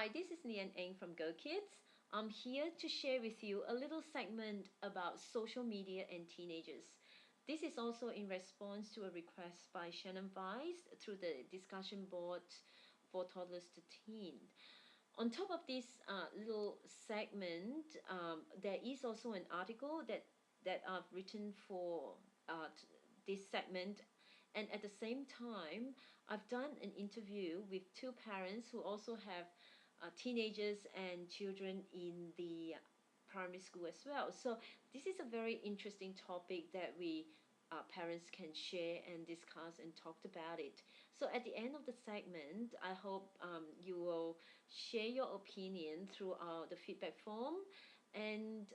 Hi, this is Lay-Ean from Go Kids. I'm here to share with you a little segment about social media and teenagers. This is also in response to a request by Shannon Weiss through the discussion board for toddlers to teen. On top of this little segment, there is also an article that I've written for this segment, and at the same time I've done an interview with two parents who also have teenagers and children in the primary school as well. So this is a very interesting topic that we parents can share and discuss and talk about it. So at the end of the segment, I hope you will share your opinion through the feedback form, and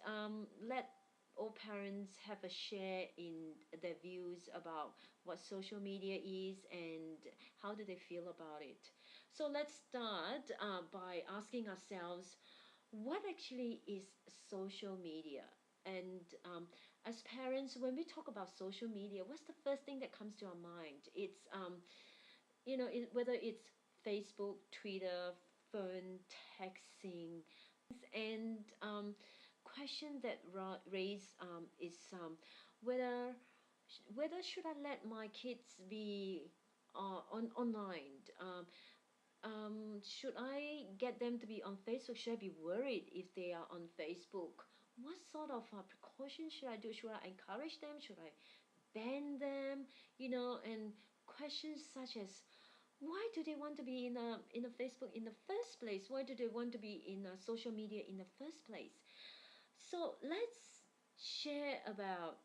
let all parents have a share in their views about what social media is and how do they feel about it. So let's start by asking ourselves, what actually is social media? And as parents, when we talk about social media, what's the first thing that comes to our mind? It's whether it's Facebook, Twitter, phone, texting, and question that raised is whether should I let my kids be online? Should I get them to be on Facebook? Should I be worried if they are on Facebook? What sort of precautions should I do? Should I encourage them? Should I ban them? And questions such as, why do they want to be in a Facebook in the first place? Why do they want to be in social media in the first place? So let's share about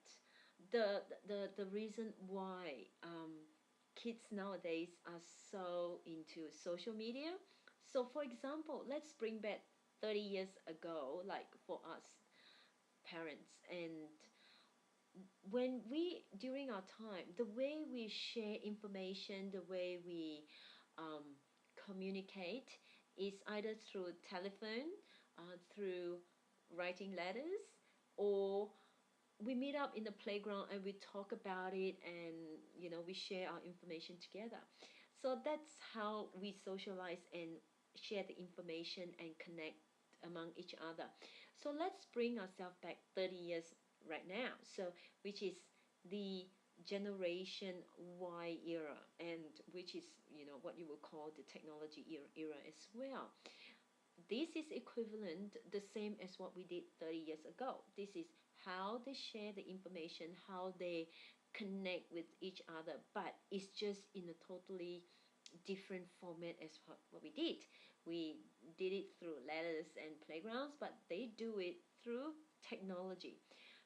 the reason why kids nowadays are so into social media. So for example, let's bring back 30 years ago, like for us parents, and when we during our time, the way we share information, the way we communicate is either through telephone, through writing letters, or we meet up in the playground and we talk about it, and we share our information together. So that's how we socialize and share the information and connect among each other. So let's bring ourselves back 30 years right now, so which is the generation Y era, and which is what you would call the technology era as well. This is equivalent, the same as what we did 30 years ago. This is how they share the information, how they connect with each other, but it's just in a totally different format as what we did. We did it through letters and playgrounds, but they do it through technology.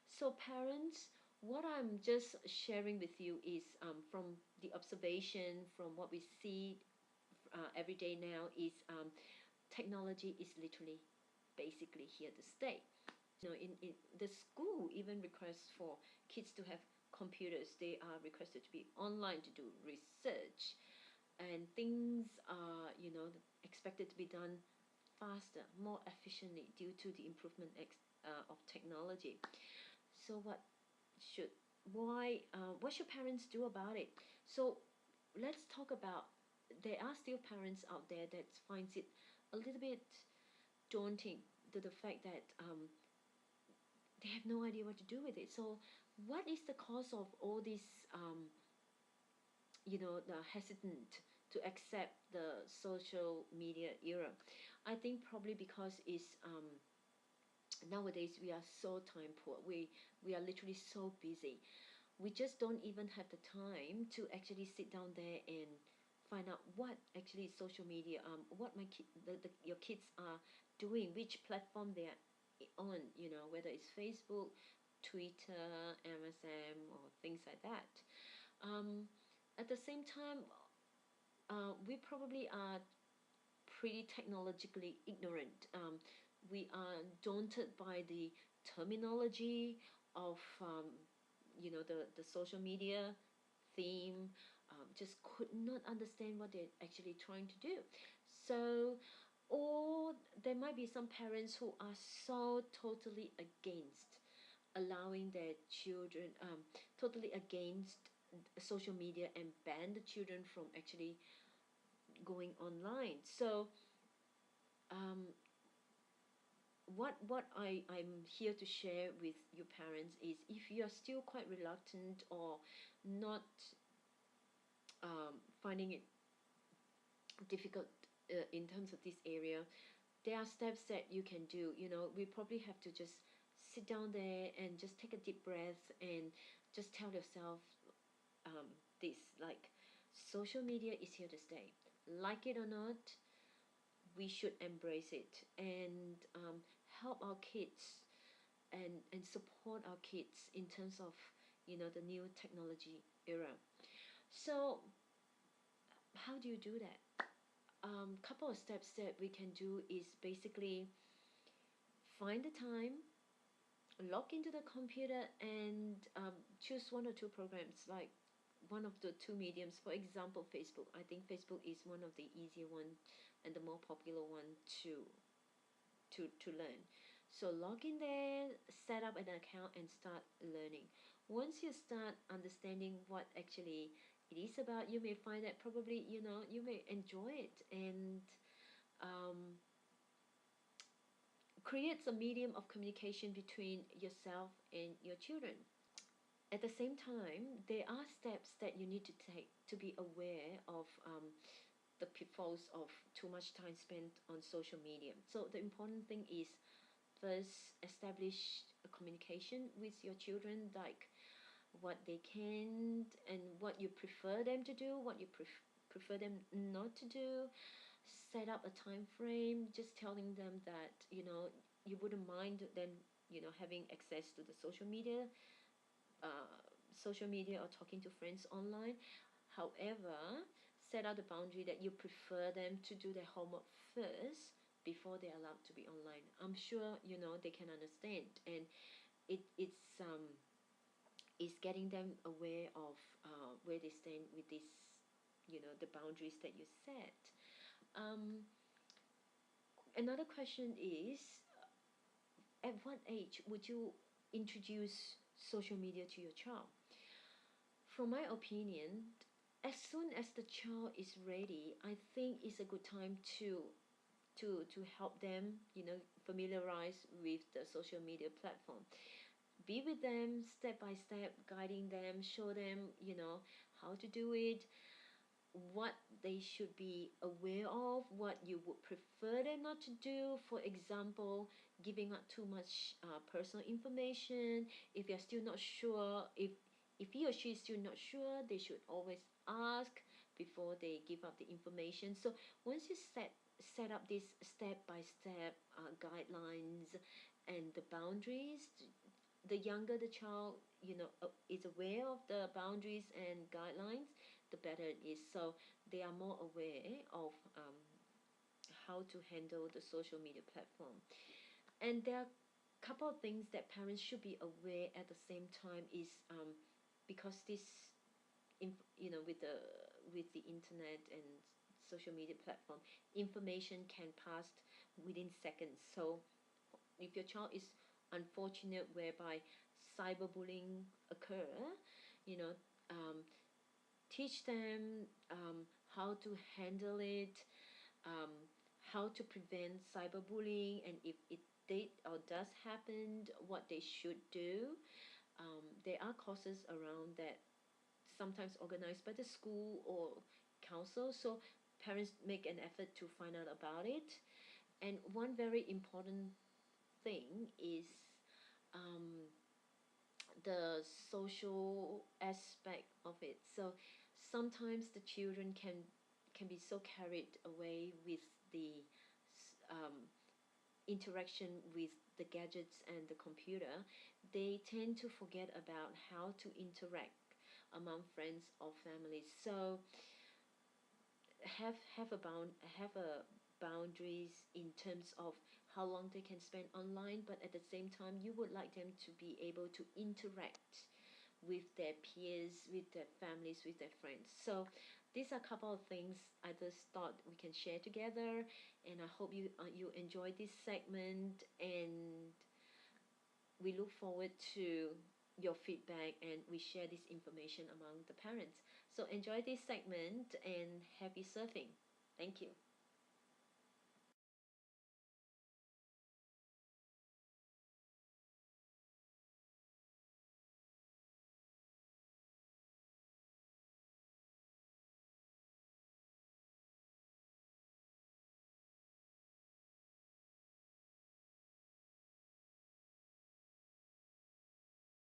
So parents, what I'm just sharing with you is from the observation, from what we see every day now, is technology is literally basically here to stay. In the school even requests for kids to have computers. They are requested to be online to do research, and things are expected to be done faster, more efficiently due to the improvement of technology. So what should parents do about it? So let's talk about, there are still parents out there that finds it a little bit daunting to the fact that they have no idea what to do with it. So what is the cause of all this the hesitant to accept the social media era? I think probably because it's nowadays we are so time poor. We are literally so busy. We just don't even have the time to actually sit down there and find out what actually is social media, what your kids are doing, which platform they are on, whether it's Facebook, Twitter, MSM, or things like that. At the same time, we probably are pretty technologically ignorant. We are daunted by the terminology of the social media theme, just could not understand what they're actually trying to do. So, or there might be some parents who are so totally against allowing their children, totally against social media, and ban the children from actually going online. So what I'm here to share with your parents is, if you are still quite reluctant or not finding it difficult in terms of this area, there are steps that you can do. We probably have to just sit down there and just take a deep breath and just tell yourself um, this, like, social media is here to stay. Like it or not, we should embrace it and help our kids and support our kids in terms of the new technology era. So how do you do that? Couple of steps that we can do is basically find the time, log into the computer, and choose one or two programs, like one of the two mediums. For example, Facebook. I think Facebook is one of the easier one and the more popular one to learn. So log in there, set up an account, and start learning. Once you start understanding what actually it is about, you may find that probably you may enjoy it, and um, creates a medium of communication between yourself and your children. At the same time, there are steps that you need to take to be aware of the pitfalls of too much time spent on social media. So the important thing is, first, establish a communication with your children, like what they can and what you prefer them to do, what you prefer them not to do. Set up a time frame, just telling them that you wouldn't mind them having access to the uh, social media or talking to friends online. However, set out the boundary that you prefer them to do their homework first before they're allowed to be online. I'm sure they can understand, and it's getting them aware of where they stand with this, the boundaries that you set. um, Another question is, at what age would you introduce social media to your child? From my opinion, as soon as the child is ready, I think it's a good time to help them, familiarize with the social media platform. Be with them step by step, guiding them, show them, how to do it, what they should be aware of, what you would prefer them not to do. For example, giving out too much personal information. If you're still not sure, if he or she is still not sure, they should always ask before they give up the information. So once you set up these step by step guidelines and the boundaries, the younger the child is aware of the boundaries and guidelines, the better it is. So they are more aware of how to handle the social media platform. And there are a couple of things that parents should be aware at the same time is, because this with the internet and social media platform, information can pass within seconds. So if your child is unfortunate whereby cyberbullying occur, you know um, teach them how to handle it, um, how to prevent cyberbullying, and if it did or does happen, what they should do. There are courses around that, sometimes organized by the school or council, so parents make an effort to find out about it. And one very important thing is um, the social aspect of it. So sometimes the children can be so carried away with the um, interaction with the gadgets and the computer, they tend to forget about how to interact among friends or families. So have a boundaries in terms of how long they can spend online, but at the same time you would like them to be able to interact with their peers, with their families, with their friends. So these are a couple of things I just thought we can share together, and I hope you enjoy this segment, and we look forward to your feedback, and we share this information among the parents. So enjoy this segment and happy surfing. Thank you.